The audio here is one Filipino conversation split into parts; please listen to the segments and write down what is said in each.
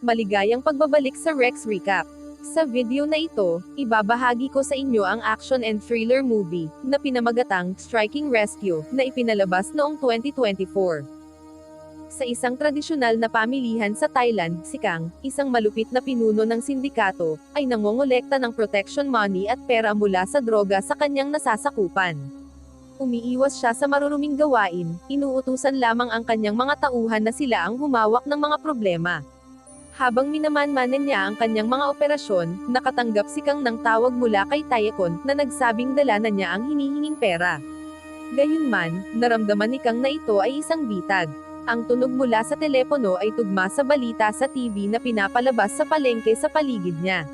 Maligayang pagbabalik sa Rex Recap. Sa video na ito, ibabahagi ko sa inyo ang action and thriller movie, na pinamagatang Striking Rescue, na ipinalabas noong 2024. Sa isang tradisyonal na pamilihan sa Thailand, si Kang, isang malupit na pinuno ng sindikato, ay nangongolekta ng protection money at pera mula sa droga sa kanyang nasasakupan. Umiiwas siya sa maruruming gawain, inuutusan lamang ang kanyang mga tauhan na sila ang humawak ng mga problema. Habang minamanmanan niya ang kanyang mga operasyon, nakatanggap si Kang ng tawag mula kay Taekon, na nagsabing dala na niya ang hinihinging pera. Gayunman, naramdaman ni Kang na ito ay isang bitag. Ang tunog mula sa telepono ay tugma sa balita sa TV na pinapalabas sa palengke sa paligid niya.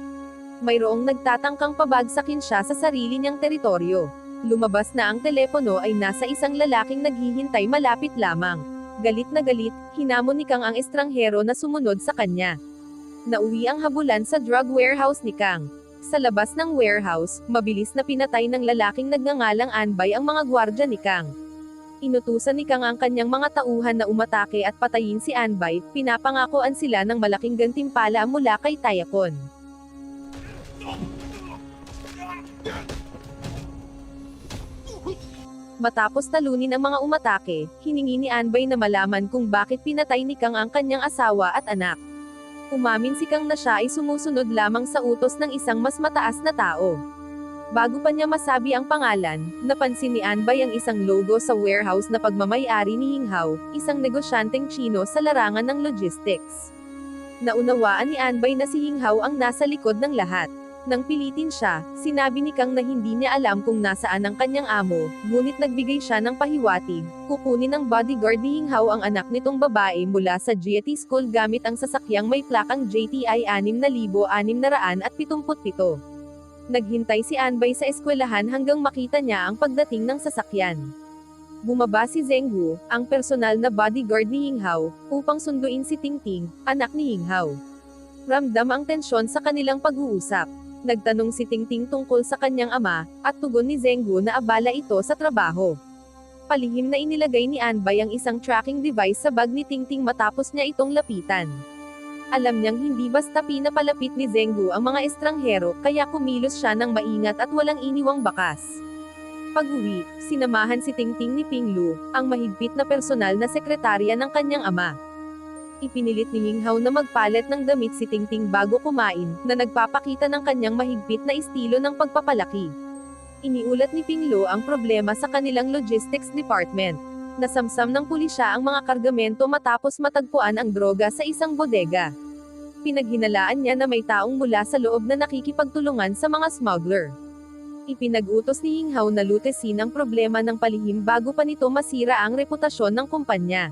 Mayroong nagtatangkang pabagsakin siya sa sarili niyang teritoryo. Lumabas na ang telepono ay nasa isang lalaking naghihintay malapit lamang. Galit na galit, hinamon ni Kang ang estranghero na sumunod sa kanya. Nauwi ang habulan sa drug warehouse ni Kang. Sa labas ng warehouse, mabilis na pinatay ng lalaking nagngangalang Anbay ang mga gwardya ni Kang. Inutusan ni Kang ang kanyang mga tauhan na umatake at patayin si Anbay, pinapangakoan sila ng malaking gantimpala mula kay Taekon. Matapos talunin ang mga umatake, hiningi ni Anbay na malaman kung bakit pinatay ni Kang ang kanyang asawa at anak. Umamin si Kang na siya ay sumusunod lamang sa utos ng isang mas mataas na tao. Bago pa niya masabi ang pangalan, napansin ni Anbay ang isang logo sa warehouse na pagmamay-ari ni Hinghao, isang negosyanteng Chino sa larangan ng logistics. Naunawaan ni Anbay na si Hinghao ang nasa likod ng lahat. Nang pilitin siya, sinabi ni Kang na hindi niya alam kung nasaan ang kanyang amo, ngunit nagbigay siya ng pahiwatig, kukunin ng bodyguard ni Hinghao ang anak nitong babae mula sa GT School gamit ang sasakyang may plakang JTI 6677. Naghintay si Anbay sa eskwelahan hanggang makita niya ang pagdating ng sasakyan. Bumaba si Zhenggu, ang personal na bodyguard ni Hinghao, upang sunduin si Tingting, anak ni Hinghao. Ramdam ang tensyon sa kanilang pag-uusap. Nagtanong si Tingting tungkol sa kanyang ama, at tugon ni Zhenggu na abala ito sa trabaho. Palihim na inilagay ni Anbay ang isang tracking device sa bag ni Tingting matapos niya itong lapitan. Alam niyang hindi basta pinapalapit ni Zhenggu ang mga estranghero, kaya kumilos siya ng maingat at walang iniwang bakas. Pag-uwi, sinamahan si Tingting ni Pinglu, ang mahigpit na personal na sekretarya ng kanyang ama. Ipinilit ni Hinghao na magpalit ng damit si Tingting bago kumain, na nagpapakita ng kanyang mahigpit na estilo ng pagpapalaki. Iniulat ni Pinglo ang problema sa kanilang logistics department. Nasamsam ng pulisya ang mga kargamento matapos matagpuan ang droga sa isang bodega. Pinaghinalaan niya na may taong mula sa loob na nakikipagtulungan sa mga smuggler. Ipinag-utos ni Hinghao na lutesin ang problema ng palihim bago pa nito masira ang reputasyon ng kumpanya.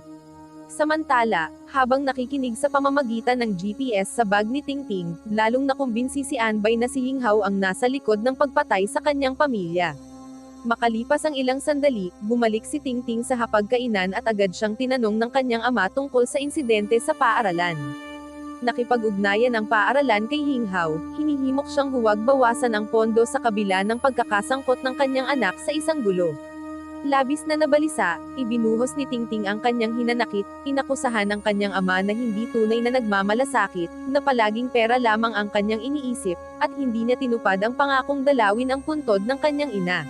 Samantala, habang nakikinig sa pamamagitan ng GPS sa bag ni Tingting, lalong nakumbinsi si Anbay na si Hinghao ang nasa likod ng pagpatay sa kanyang pamilya. Makalipas ang ilang sandali, bumalik si Tingting sa hapagkainan at agad siyang tinanong ng kanyang ama tungkol sa insidente sa paaralan. Nakipag-ugnayan ang paaralan kay Hinghao, hinihimok siyang huwag bawasan ang pondo sa kabila ng pagkakasangkot ng kanyang anak sa isang gulo. Labis na nabalisa, ibinuhos ni Tingting ang kanyang hinanakit, inakusahan ng kanyang ama na hindi tunay na nagmamalasakit, na palaging pera lamang ang kanyang iniisip, at hindi niya tinupad ang pangakong dalawin ang puntod ng kanyang ina.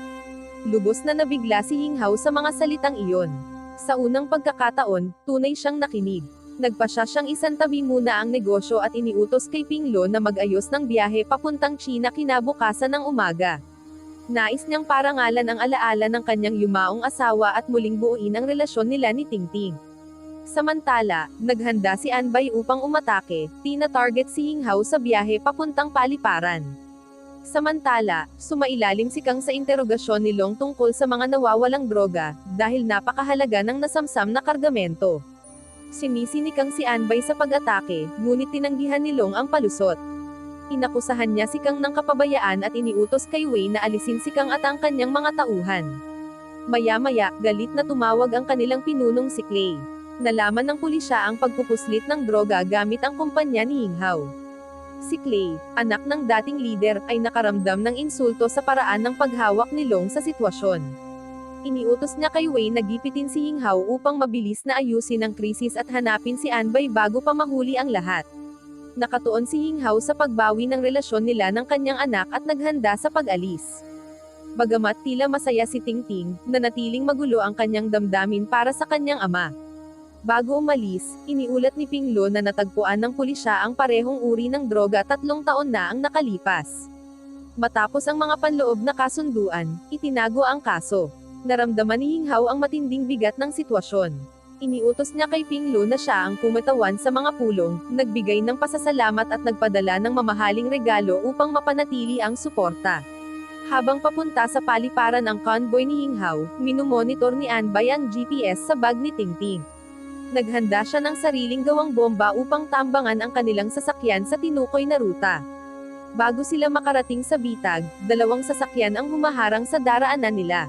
Lubos na nabigla si Hinghao sa mga salitang iyon. Sa unang pagkakataon, tunay siyang nakinig. Nagpasya siyang isantabi muna ang negosyo at iniutos kay Pinglo na mag-ayos ng biyahe papuntang China kinabukasan ng umaga. Nais niyang parangalan ang alaala ng kanyang yumaong asawa at muling buuin ang relasyon nila ni Tingting. Samantala, naghanda si Anbay upang umatake, tina-target si Hinghao sa biyahe papuntang paliparan. Samantala, sumailalim si Kang sa interogasyon ni Long tungkol sa mga nawawalang droga, dahil napakahalaga ng nasamsam na kargamento. Sinisi ni Kang si Anbay sa pag-atake, ngunit tinanggihan ni Long ang palusot. Inakusahan niya si Kang ng kapabayaan at iniutos kay Wei na alisin si Kang at ang kanyang mga tauhan. Maya-maya, galit na tumawag ang kanilang pinunong si Clay. Nalaman ng pulisya ang pagpupuslit ng droga gamit ang kumpanya ni Hinghao. Si Clay, anak ng dating leader, ay nakaramdam ng insulto sa paraan ng paghawak ni Long sa sitwasyon. Iniutos niya kay Wei na gipitin si Hinghao upang mabilis na ayusin ang krisis at hanapin si Anbay bago pa mahuli ang lahat. Nakatuon si Hinghao sa pagbawi ng relasyon nila ng kanyang anak at naghanda sa pag-alis. Bagamat tila masaya si Tingting, nanatiling magulo ang kanyang damdamin para sa kanyang ama. Bago umalis, iniulat ni Pinglo na natagpuan ng pulisya ang parehong uri ng droga 3 taon na ang nakalipas. Matapos ang mga panloob na kasunduan, itinago ang kaso. Naramdaman ni Hinghao ang matinding bigat ng sitwasyon. Iniutos niya kay Pinglo na siya ang kumatawan sa mga pulong, nagbigay ng pasasalamat at nagpadala ng mamahaling regalo upang mapanatili ang suporta. Habang papunta sa paliparan ang convoy ni Hinghao, minumonitor ni Anbay ang GPS sa bag ni Tingting. Naghanda siya ng sariling gawang bomba upang tambangan ang kanilang sasakyan sa tinukoy na ruta. Bago sila makarating sa bitag, 2 sasakyan ang humaharang sa daraanan nila.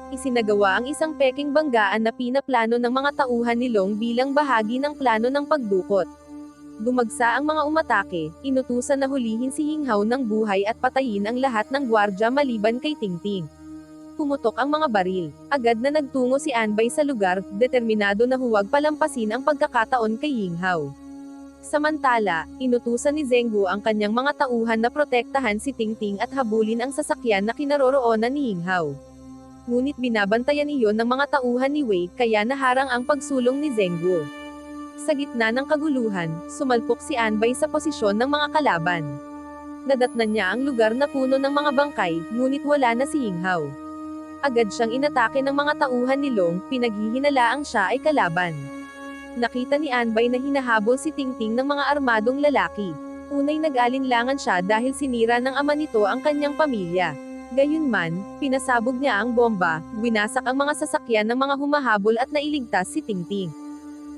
Isinagawa ang isang peking banggaan na pinaplano ng mga tauhan ni Long bilang bahagi ng plano ng pagdukot. Dumagsa ang mga umatake, inutusan na hulihin si Hinghao ng buhay at patayin ang lahat ng gwardya maliban kay Tingting. Pumutok ang mga baril. Agad na nagtungo si Anbay sa lugar, determinado na huwag palampasin ang pagkakataon kay Hinghao. Samantala, inutusan ni Zenggu ang kanyang mga tauhan na protektahan si Tingting at habulin ang sasakyan na kinaroroonan ni Hinghao. Ngunit binabantayan iyon ng mga tauhan ni Wei, kaya naharang ang pagsulong ni Zenggu. Sa gitna ng kaguluhan, sumalpok si Anbay sa posisyon ng mga kalaban. Nadatnan niya ang lugar na puno ng mga bangkay, ngunit wala na si Hinghao. Agad siyang inatake ng mga tauhan ni Long, pinaghihinalaang siya ay kalaban. Nakita ni Anbay na hinahabol si Tingting ng mga armadong lalaki. Unay nag-alinlangan siya dahil sinira ng ama nito ang kanyang pamilya. Gayunman, pinasabog niya ang bomba, winasak ang mga sasakyan ng mga humahabol at nailigtas si Tingting.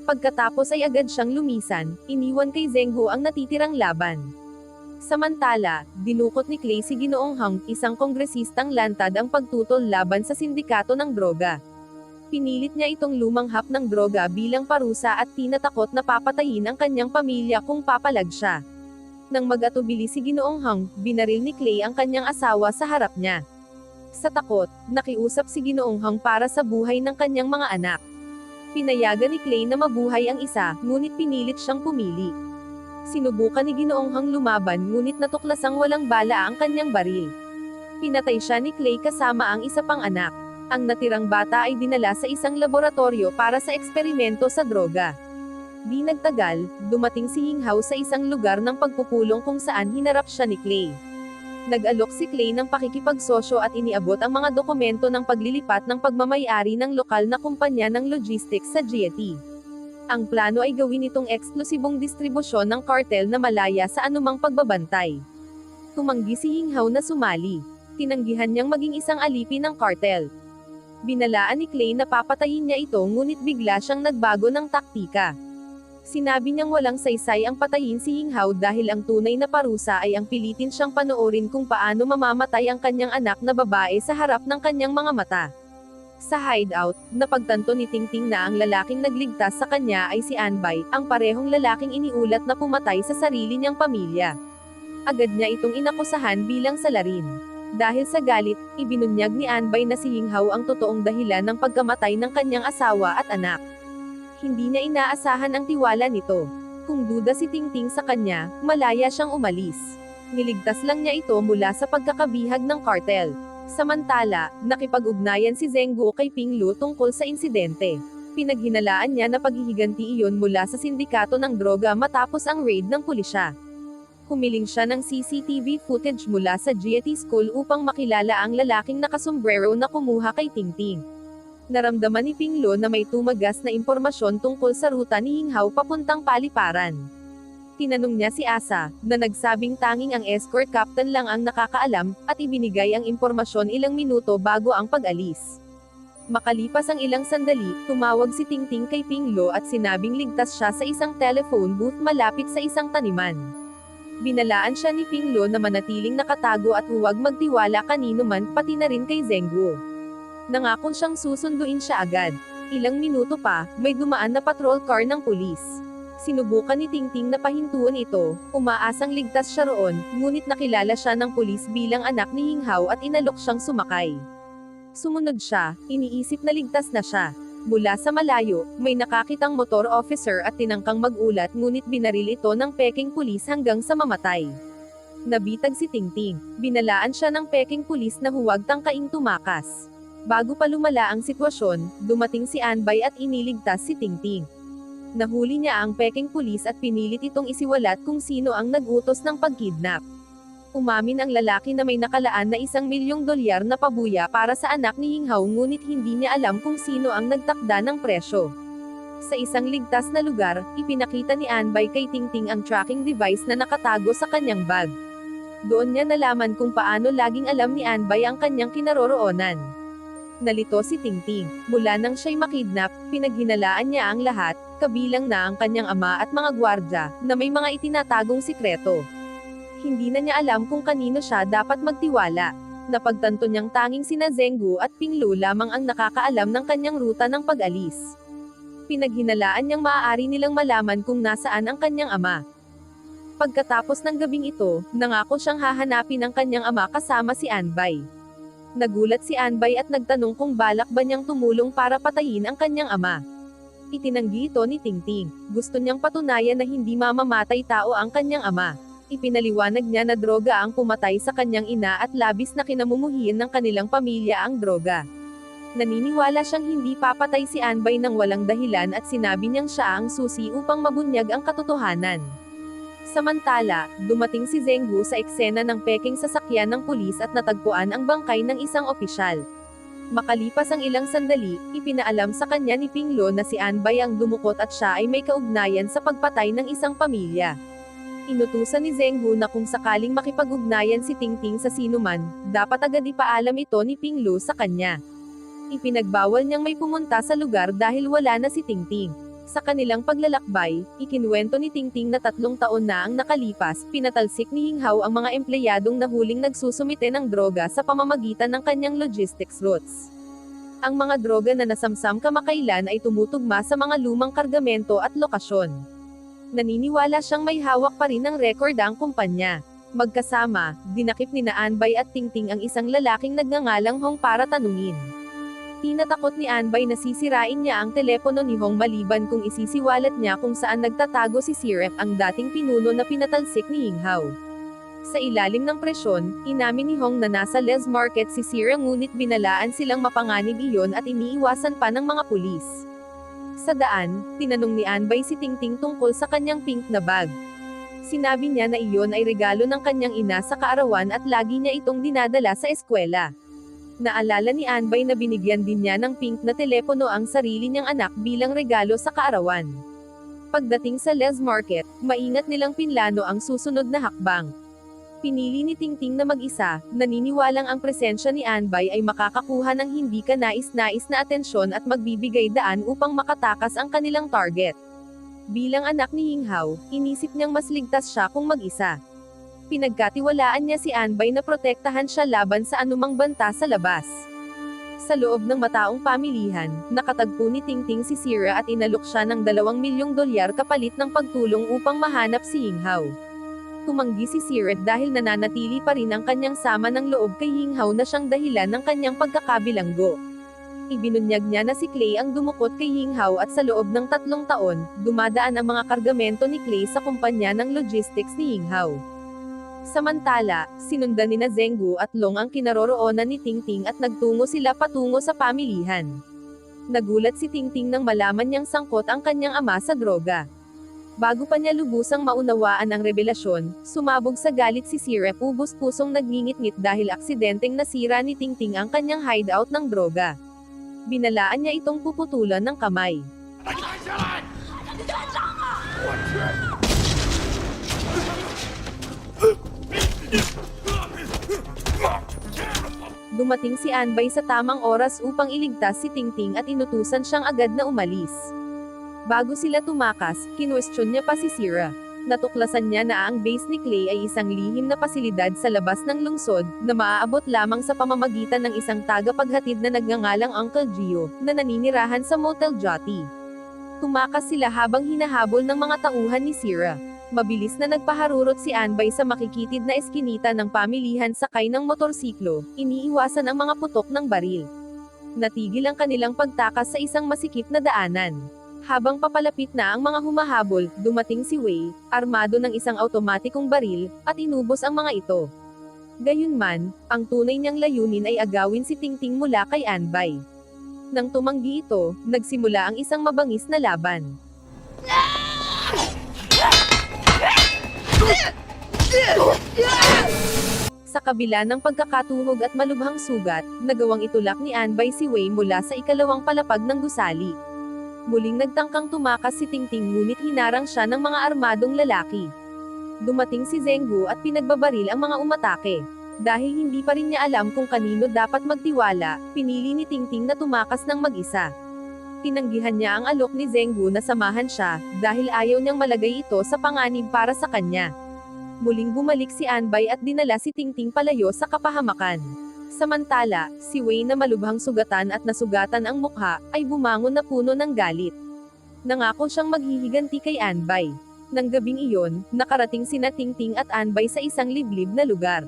Pagkatapos ay agad siyang lumisan, iniwan kay Zenggu ang natitirang laban. Samantala, dinukot ni Clay si Ginoong Hang, isang kongresistang lantad ang pagtutol laban sa sindikato ng droga. Pinilit niya itong lumanghap ng droga bilang parusa at tinatakot na papatayin ang kanyang pamilya kung papalag siya. Nang mag-atubili si Ginoong Hang, binaril ni Clay ang kanyang asawa sa harap niya. Sa takot, nakiusap si Ginoong Hang para sa buhay ng kanyang mga anak. Pinayagan ni Clay na mabuhay ang isa, ngunit pinilit siyang pumili. Sinubukan ni Ginoong Hang lumaban ngunit natuklasang walang bala ang kanyang baril. Pinatay siya ni Clay kasama ang isa pang anak. Ang natirang bata ay dinala sa isang laboratorio para sa eksperimento sa droga. Di nagtagal, dumating si Hinghao sa isang lugar ng pagpupulong kung saan hinarap siya ni Clay. Nag-alok si Clay ng pakikipagsosyo at iniabot ang mga dokumento ng paglilipat ng pagmamay-ari ng lokal na kumpanya ng logistics sa GT. Ang plano ay gawin itong eksklusibong distribusyon ng kartel na malaya sa anumang pagbabantay. Tumanggi si Hinghao na sumali. Tinanggihan niyang maging isang alipin ng kartel. Binalaan ni Clay na papatayin niya ito ngunit bigla siyang nagbago ng taktika. Sinabi niyang walang saysay ang patayin si Hinghao dahil ang tunay na parusa ay ang pilitin siyang panoorin kung paano mamamatay ang kanyang anak na babae sa harap ng kanyang mga mata. Sa hideout, napagtanto ni Tingting na ang lalaking nagligtas sa kanya ay si Anbay, ang parehong lalaking iniulat na pumatay sa sarili niyang pamilya. Agad niya itong inakusahan bilang salarin. Dahil sa galit, ibinunyag ni Anbay na si Hinghao ang totoong dahilan ng pagkamatay ng kanyang asawa at anak. Hindi niya inaasahan ang tiwala nito. Kung duda si Tingting sa kanya, malaya siyang umalis. Niligtas lang niya ito mula sa pagkakabihag ng kartel. Samantala, nakipag-ugnayan si Zenggu kay Pinglu tungkol sa insidente. Pinaghinalaan niya na paghihiganti iyon mula sa sindikato ng droga matapos ang raid ng pulisya. Humiling siya ng CCTV footage mula sa GT School upang makilala ang lalaking nakasombrero na kumuha kay Tingting. Naramdaman ni Pinglo na may tumagas na impormasyon tungkol sa ruta ni Hinghao papuntang paliparan. Tinanong niya si Asa, na nagsabing tanging ang escort captain lang ang nakakaalam, at ibinigay ang impormasyon ilang minuto bago ang pag-alis. Makalipas ang ilang sandali, tumawag si Tingting kay Pinglo at sinabing ligtas siya sa isang telephone booth malapit sa isang taniman. Binalaan siya ni Pinglo na manatiling nakatago at huwag magtiwala kanino man, pati na rin kay Zenggu. Nangako siyang susunduin siya agad. Ilang minuto pa, may dumaan na patrol car ng pulis. Sinubukan ni Tingting na pahintuan ito, umaasang ligtas siya roon, ngunit nakilala siya ng pulis bilang anak ni Hinghao at inalok siyang sumakay. Sumunod siya, iniisip na ligtas na siya. Mula sa malayo, may nakakitang motor officer at tinangkang magulat ngunit binaril ito ng peking pulis hanggang sa mamatay. Nabitag si Tingting. Binalaan siya ng peking pulis na huwag tangkaing tumakas. Bago pa lumala ang sitwasyon, dumating si Anbay at iniligtas si Tingting. Nahuli niya ang peking pulis at pinilit itong isiwalat kung sino ang nag-utos ng pagkidnap. Umamin ang lalaki na may nakalaan na ₱1,000,000 na pabuya para sa anak ni Yinghao ngunit hindi niya alam kung sino ang nagtakda ng presyo. Sa isang ligtas na lugar, ipinakita ni Anbay kay Tingting ang tracking device na nakatago sa kanyang bag. Doon niya nalaman kung paano laging alam ni Anbay ang kanyang kinaroroonan. Nalito si Tingting. Mula nang siya'y makidnap, pinaghinalaan niya ang lahat, kabilang na ang kanyang ama at mga gwardya, na may mga itinatagong sikreto. Hindi na niya alam kung kanino siya dapat magtiwala. Napagtanto niyang tanging sina Zenggu at Pinglu lamang ang nakakaalam ng kanyang ruta ng pag-alis. Pinaghinalaan niyang maaari nilang malaman kung nasaan ang kanyang ama. Pagkatapos ng gabing ito, nangako siyang hahanapin ang kanyang ama kasama si Anbay. Nagulat si Anbay at nagtanong kung balak ba niyang tumulong para patayin ang kanyang ama. Itinanggi ito ni Tingting. Gusto niyang patunayan na hindi mamamatay tao ang kanyang ama. Ipinaliwanag niya na droga ang pumatay sa kanyang ina at labis na kinamumuhian ng kanilang pamilya ang droga. Naniniwala siyang hindi papatay si Anbay ng walang dahilan at sinabi niyang siya ang susi upang mabunyag ang katotohanan. Samantala, dumating si Zenggu sa eksena ng peking sasakyan ng pulis at natagpuan ang bangkay ng isang opisyal. Makalipas ang ilang sandali, ipinaalam sa kanya ni Pinglo na si Anbay ang dumukot at siya ay may kaugnayan sa pagpatay ng isang pamilya. Inutusan ni Zenggu na kung sakaling makipag-ugnayan si Tingting sa sinuman, dapat agad ipaalam ito ni Pinglo sa kanya. Ipinagbawal niyang may pumunta sa lugar dahil wala na si Tingting. Sa kanilang paglalakbay, ikinuwento ni Tingting na 3 taon na ang nakalipas, pinatalsik ni Yinghao ang mga empleyadong nahuling nagsusumite ng droga sa pamamagitan ng kanyang logistics routes. Ang mga droga na nasamsam kamakailan ay tumutugma sa mga lumang kargamento at lokasyon. Naniniwala siyang may hawak pa rin ng record ang kumpanya. Magkasama, dinakip ni Anbay at Tingting ang isang lalaking nagngangalang Hong para tanungin. Tinatakot ni Anbay na sisirain niya ang telepono ni Hong maliban kung isisiwalat niya kung saan nagtatago si Sirep, ang dating pinuno na pinatalsik ni Yinghao. Sa ilalim ng presyon, inamin ni Hong na nasa Les Market si Sira ngunit binalaan silang mapanganib iyon at iniiwasan pa ng mga pulis. Sa daan, tinanong ni Anbay si Tingting tungkol sa kanyang pink na bag. Sinabi niya na iyon ay regalo ng kanyang ina sa kaarawan at lagi niya itong dinadala sa eskwela. Naalala ni Anbay na binigyan din niya ng pink na telepono ang sarili niyang anak bilang regalo sa kaarawan. Pagdating sa Les Market, maingat nilang pinlano ang susunod na hakbang. Pinili ni Tingting na mag-isa, naniniwalang ang presensya ni Anbay ay makakakuha ng hindi kanais-nais na atensyon at magbibigay daan upang makatakas ang kanilang target. Bilang anak ni Yinghao, inisip niyang mas ligtas siya kung mag-isa. Pinagkatiwalaan niya si Anbay na protektahan siya laban sa anumang banta sa labas. Sa loob ng mataong pamilihan, nakatagpo ni Tingting si Sira at inalok siya ng $2,000,000 kapalit ng pagtulong upang mahanap si Yinghao. Tumanggi si Sira dahil nananatili pa rin ang kanyang sama ng loob kay Yinghao na siyang dahilan ng kanyang pagkakabilanggo. Ibinunyag niya na si Clay ang dumukot kay Yinghao at sa loob ng 3 taon, dumadaan ang mga kargamento ni Clay sa kumpanya ng logistics ni Yinghao. Samantala, sinundan ni Zenggu at Long ang kinaroroonan ni Tingting at nagtungo sila patungo sa pamilihan. Nagulat si Tingting nang malaman niyang sangkot ang kanyang ama sa droga. Bago pa niya lubusang maunawaan ang revelasyon, sumabog sa galit si Sirep, ubos-pusong nagngingit-ngit dahil aksidenteng nasira ni Tingting ang kanyang hideout ng droga. Binalaan niya itong puputulan ng kamay. Dumating si Anbay sa tamang oras upang iligtas si Tingting at inutusan siyang agad na umalis. Bago sila tumakas, kinwestiyon niya pa si Sira. Natuklasan niya na ang base ni Clay ay isang lihim na pasilidad sa labas ng lungsod, na maaabot lamang sa pamamagitan ng isang tagapaghatid na nagngangalang Uncle Gio, na naninirahan sa Motel Jotty. Tumakas sila habang hinahabol ng mga tauhan ni Sira. Mabilis na nagpaharurot si Anbay sa makikitid na eskinita ng pamilihan sakay ng motorsiklo, iniiwasan ang mga putok ng baril. Natigil ang kanilang pagtakas sa isang masikip na daanan. Habang papalapit na ang mga humahabol, dumating si Wei, armado ng isang automatikong baril, at inubos ang mga ito. Gayunman, ang tunay niyang layunin ay agawin si Tingting mula kay Anbay. Nang tumanggi ito, nagsimula ang isang mabangis na laban. Sa kabila ng pagkakatuhog at malubhang sugat, nagawang itulak ni Anbay si Wei mula sa ikalawang palapag ng gusali. Muling nagtangkang tumakas si Tingting ngunit hinarang siya ng mga armadong lalaki. Dumating si Zenggu at pinagbabaril ang mga umatake. Dahil hindi pa rin niya alam kung kanino dapat magtiwala, pinili ni Tingting na tumakas ng mag-isa. Tinanggihan niya ang alok ni Zenggu na samahan siya, dahil ayaw niyang malagay ito sa panganib para sa kanya. Muling bumalik si Anbay at dinala si Tingting palayo sa kapahamakan. Samantala, si Wei na malubhang sugatan at nasugatan ang mukha, ay bumangon na puno ng galit. Nangako siyang maghihiganti kay Anbay. Nang gabing iyon, nakarating sina Tingting at Anbay sa isang liblib na lugar.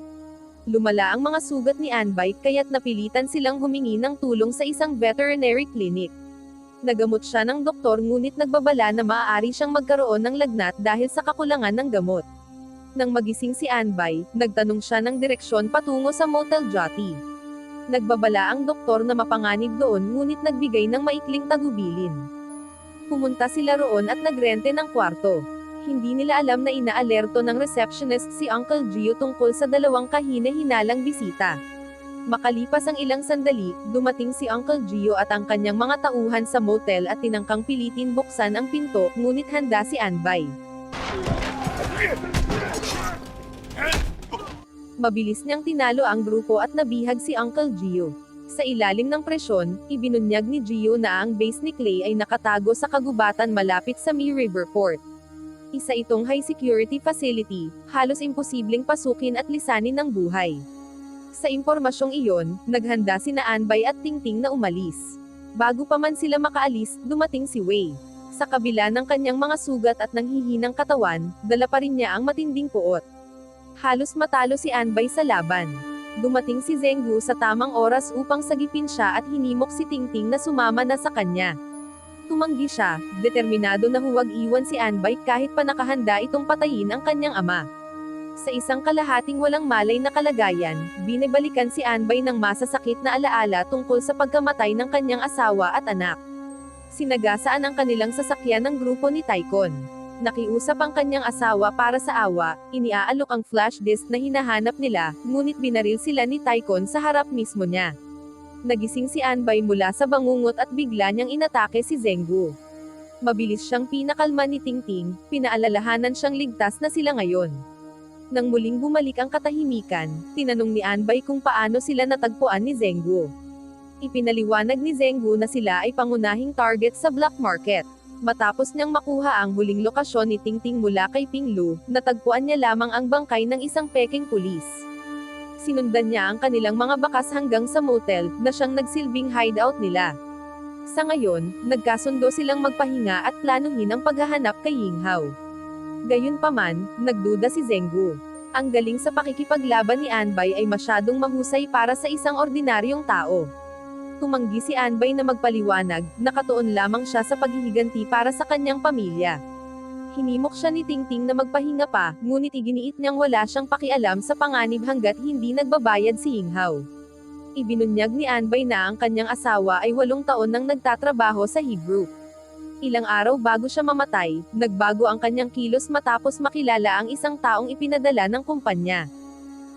Lumala ang mga sugat ni Anbay kaya't napilitan silang humingi ng tulong sa isang veterinary clinic. Nagamot siya ng doktor ngunit nagbabala na maaari siyang magkaroon ng lagnat dahil sa kakulangan ng gamot. Nang magising si Anbay, nagtanong siya ng direksyon patungo sa Motel Jati. Nagbabala ang doktor na mapanganib doon ngunit nagbigay ng maikling tagubilin. Pumunta sila roon at nagrente ng kwarto. Hindi nila alam na inaalerto ng receptionist si Uncle Gio tungkol sa dalawang kahina-hinalang bisita. Makalipas ang ilang sandali, dumating si Uncle Gio at ang kanyang mga tauhan sa motel at tinangkang pilitin buksan ang pinto, ngunit handa si Anbay. Mabilis niyang tinalo ang grupo at nabihag si Uncle Gio. Sa ilalim ng presyon, ibinunyag ni Gio na ang base ni Clay ay nakatago sa kagubatan malapit sa Mi River Port. Isa itong high-security facility, halos imposibleng pasukin at lisanin ng buhay. Sa impormasyong iyon, naghanda sina Anbay at Tingting na umalis. Bago pa man sila makaalis, dumating si Wei. Sa kabila ng kanyang mga sugat at nanghihinang katawan, dala pa rin niya ang matinding puot. Halos matalo si Anbay sa laban. Dumating si Zenggu sa tamang oras upang sagipin siya at hinimok si Tingting na sumama na sa kanya. Tumanggi siya, determinado na huwag iwan si Anbay kahit pa nakahanda itong patayin ang kanyang ama. Sa isang kalahating walang malay na kalagayan, binibalikan si Anbay ng masasakit na alaala tungkol sa pagkamatay ng kanyang asawa at anak. Sinagasaan ang kanilang sasakyan ng grupo ni Taikon. Nakiusap ang kanyang asawa para sa awa, iniaalok ang flash disk na hinahanap nila, ngunit binaril sila ni Taikon sa harap mismo niya. Nagising si Anbay mula sa bangungot at bigla niyang inatake si Zenggu. Mabilis siyang pinakalma ni Tingting, pinaalalahanan siyang ligtas na sila ngayon. Nang muling bumalik ang katahimikan, tinanong ni Anbay kung paano sila natagpuan ni Zenggu. Ipinaliwanag ni Zenggu na sila ay pangunahing target sa black market. Matapos niyang makuha ang huling lokasyon ni Tingting mula kay Pinglu, natagpuan niya lamang ang bangkay ng isang peking pulis. Sinundan niya ang kanilang mga bakas hanggang sa motel, na siyang nagsilbing hideout nila. Sa ngayon, nagkasundo silang magpahinga at planuhin ang paghahanap kay Yinghao. Gayunpaman, nagduda si Zenggu. Ang galing sa pakikipaglaban ni Anbay ay masyadong mahusay para sa isang ordinaryong tao. Tumanggi si Anbay na magpaliwanag, nakatuon lamang siya sa paghihiganti para sa kanyang pamilya. Hinimok siya ni Tingting na magpahinga pa, ngunit iginiit niyang wala siyang pakialam sa panganib hanggat hindi nagbabayad si Yinghao. Ibinunyag ni Anbay na ang kanyang asawa ay 8 taon nang nagtatrabaho sa Hebrew. Ilang araw bago siya mamatay, nagbago ang kanyang kilos matapos makilala ang isang taong ipinadala ng kumpanya.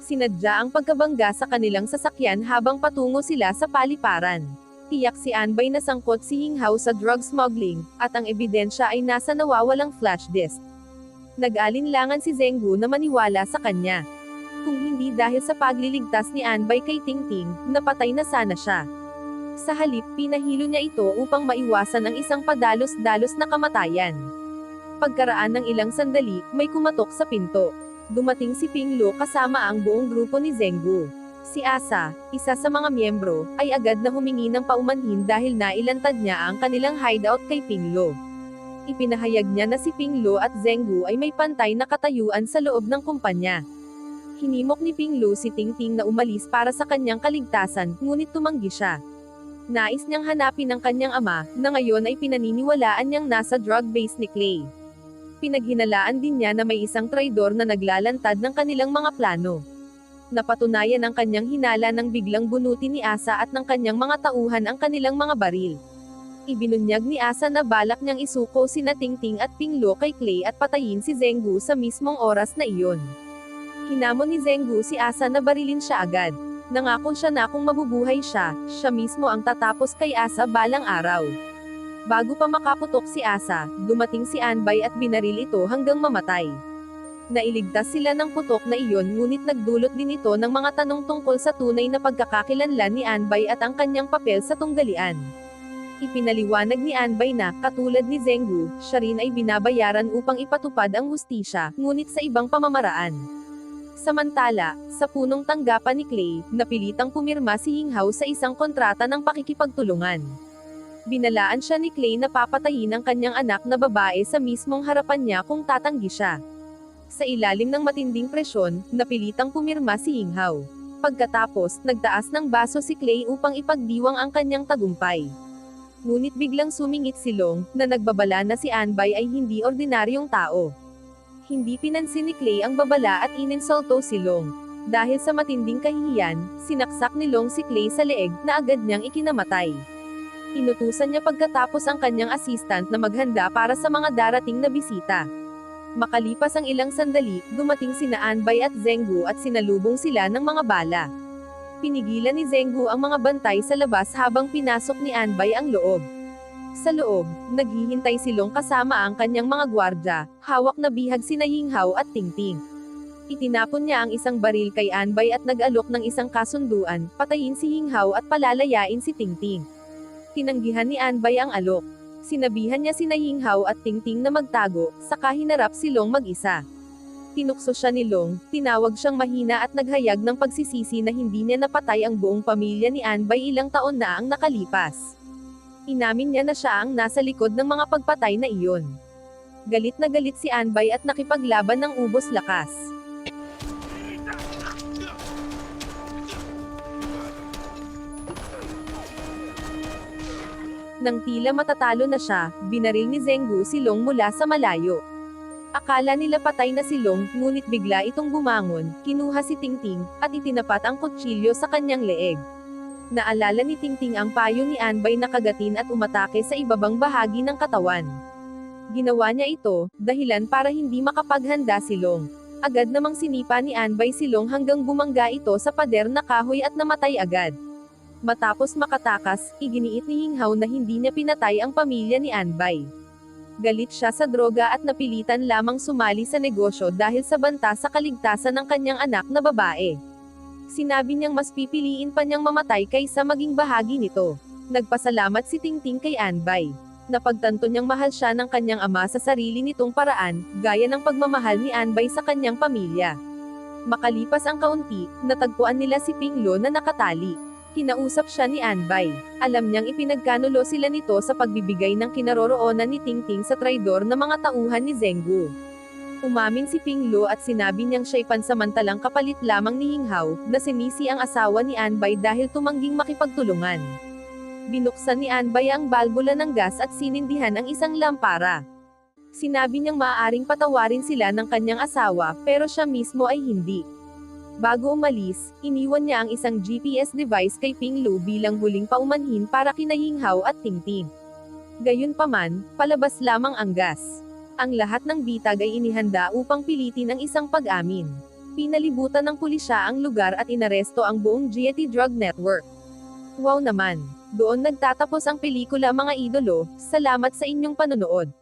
Sinadya ang pagkabangga sa kanilang sasakyan habang patungo sila sa paliparan. Tiyak si Anbay na sangkot si Yinghao sa drug smuggling, at ang ebidensya ay nasa nawawalang flash disk. Nag-alinlangan si Zenggu na maniwala sa kanya. Kung hindi dahil sa pagliligtas ni Anbay kay Tingting, napatay na sana siya. Sa halip, pinahilo niya ito upang maiwasan ang isang padalos-dalos na kamatayan. Pagkaraan ng ilang sandali, may kumatok sa pinto. Dumating si Pinglu kasama ang buong grupo ni Zenggu. Si Asa, isa sa mga miyembro, ay agad na humingi ng paumanhin dahil nailantad niya ang kanilang hideout kay Pinglu. Ipinahayag niya na si Pinglu at Zenggu ay may pantay na katayuan sa loob ng kumpanya. Hinimok ni Pinglu si Tingting na umalis para sa kanyang kaligtasan, ngunit tumanggi siya. Nais niyang hanapin ang kanyang ama, na ngayon ay pinaniniwalaan niyang nasa drug base ni Clay. Pinaghinalaan din niya na may isang traidor na naglalantad ng kanilang mga plano. Napatunayan ang kanyang hinala nang biglang bunutin ni Asa at ng kanyang mga tauhan ang kanilang mga baril. Ibinunyag ni Asa na balak niyang isuko sina Tingting at Pinglo kay Clay at patayin si Zenggu sa mismong oras na iyon. Hinamon ni Zenggu si Asa na barilin siya agad. Nangako siya na kung mabubuhay siya, siya mismo ang tatapos kay Asa balang araw. Bago pa makaputok si Asa, dumating si Anbay at binaril ito hanggang mamatay. Nailigtas sila ng putok na iyon ngunit nagdulot din ito ng mga tanong tungkol sa tunay na pagkakakilanlan ni Anbay at ang kanyang papel sa tunggalian. Ipinaliwanag ni Anbay na, katulad ni Zenggu, siya rin ay binabayaran upang ipatupad ang hustisya, ngunit sa ibang pamamaraan. Samantala, sa punong tanggapan ni Clay, napilitang pumirma si Yinghao sa isang kontrata ng pakikipagtulungan. Binalaan siya ni Clay na papatayin ang kanyang anak na babae sa mismong harapan niya kung tatanggi siya. Sa ilalim ng matinding presyon, napilitang pumirma si Yinghao. Pagkatapos, nagtaas ng baso si Clay upang ipagdiwang ang kanyang tagumpay. Ngunit biglang sumingit si Long, na nagbabala na si Anbay ay hindi ordinaryong tao. Hindi pinansin ni Clay ang babala at ininsulto si Long. Dahil sa matinding kahihiyan, sinaksak ni Long si Clay sa leeg, na agad niyang ikinamatay. Inutusan niya pagkatapos ang kanyang assistant na maghanda para sa mga darating na bisita. Makalipas ang ilang sandali, dumating sina Anbay at Zenggu at sinalubong sila ng mga bala. Pinigilan ni Zenggu ang mga bantay sa labas habang pinasok ni Anbay ang loob. Sa loob, naghihintay si Long kasama ang kanyang mga gwardya, hawak na bihag sina Yinghao at Tingting. Itinapon niya ang isang baril kay Anbay at nag-alok ng isang kasunduan, patayin si Yinghao at palalayain si Tingting. Tinanggihan ni Anbay ang alok. Sinabihan niya sina Yinghao at Tingting na magtago, saka hinarap si Long mag-isa. Tinukso siya ni Long, tinawag siyang mahina at naghayag ng pagsisisi na hindi niya napatay ang buong pamilya ni Anbay ilang taon na ang nakalipas. Inamin niya na siya ang nasa likod ng mga pagpatay na iyon. Galit na galit si Anbay at nakipaglaban ng ubos lakas. Nang tila matatalo na siya, binaril ni Zenggu si Long mula sa malayo. Akala nila patay na si Long, ngunit bigla itong bumangon, kinuha si Tingting, at itinapat ang kutsilyo sa kanyang leeg. Naalala ni Tingting ang payo ni Anbay na kagatin at umatake sa ibabang bahagi ng katawan. Ginawa niya ito, dahilan para hindi makapaghanda si Long. Agad namang sinipa ni Anbay si Long hanggang bumangga ito sa pader na kahoy at namatay agad. Matapos makatakas, iginiit ni Yinghao na hindi niya pinatay ang pamilya ni Anbay. Galit siya sa droga at napilitan lamang sumali sa negosyo dahil sa banta sa kaligtasan ng kanyang anak na babae. Sinabi niyang mas pipiliin pa niyang mamatay kaysa maging bahagi nito. Nagpasalamat si Tingting kay Anbay. Napagtanto niyang mahal siya ng kanyang ama sa sarili nitong paraan, gaya ng pagmamahal ni Anbay sa kanyang pamilya. Makalipas ang kaunti, natagpuan nila si Pinglo na nakatali. Kinausap siya ni Anbay. Alam niyang ipinagkanulo sila nito sa pagbibigay ng kinaroroonan ni Tingting sa traidor na mga tauhan ni Zenggu. Umamin si Pinglo at sinabi niyang siya'y pansamantalang kapalit lamang ni Yinghao, na sinisi ang asawa ni Anbay dahil tumangging makipagtulungan. Binuksan ni Anbay ang balbula ng gas at sinindihan ang isang lampara. Sinabi niyang maaaring patawarin sila ng kanyang asawa, pero siya mismo ay hindi. Bago umalis, iniwan niya ang isang GPS device kay Pinglo bilang huling paumanhin para kina Yinghao at Tingting. Gayunpaman, palabas lamang ang gas. Ang lahat ng bitag ay inihanda upang pilitin ang isang pag-amin. Pinalibutan ng pulisya ang lugar at inaresto ang buong GT Drug Network. Wow naman! Doon nagtatapos ang pelikula mga idolo, salamat sa inyong panonood.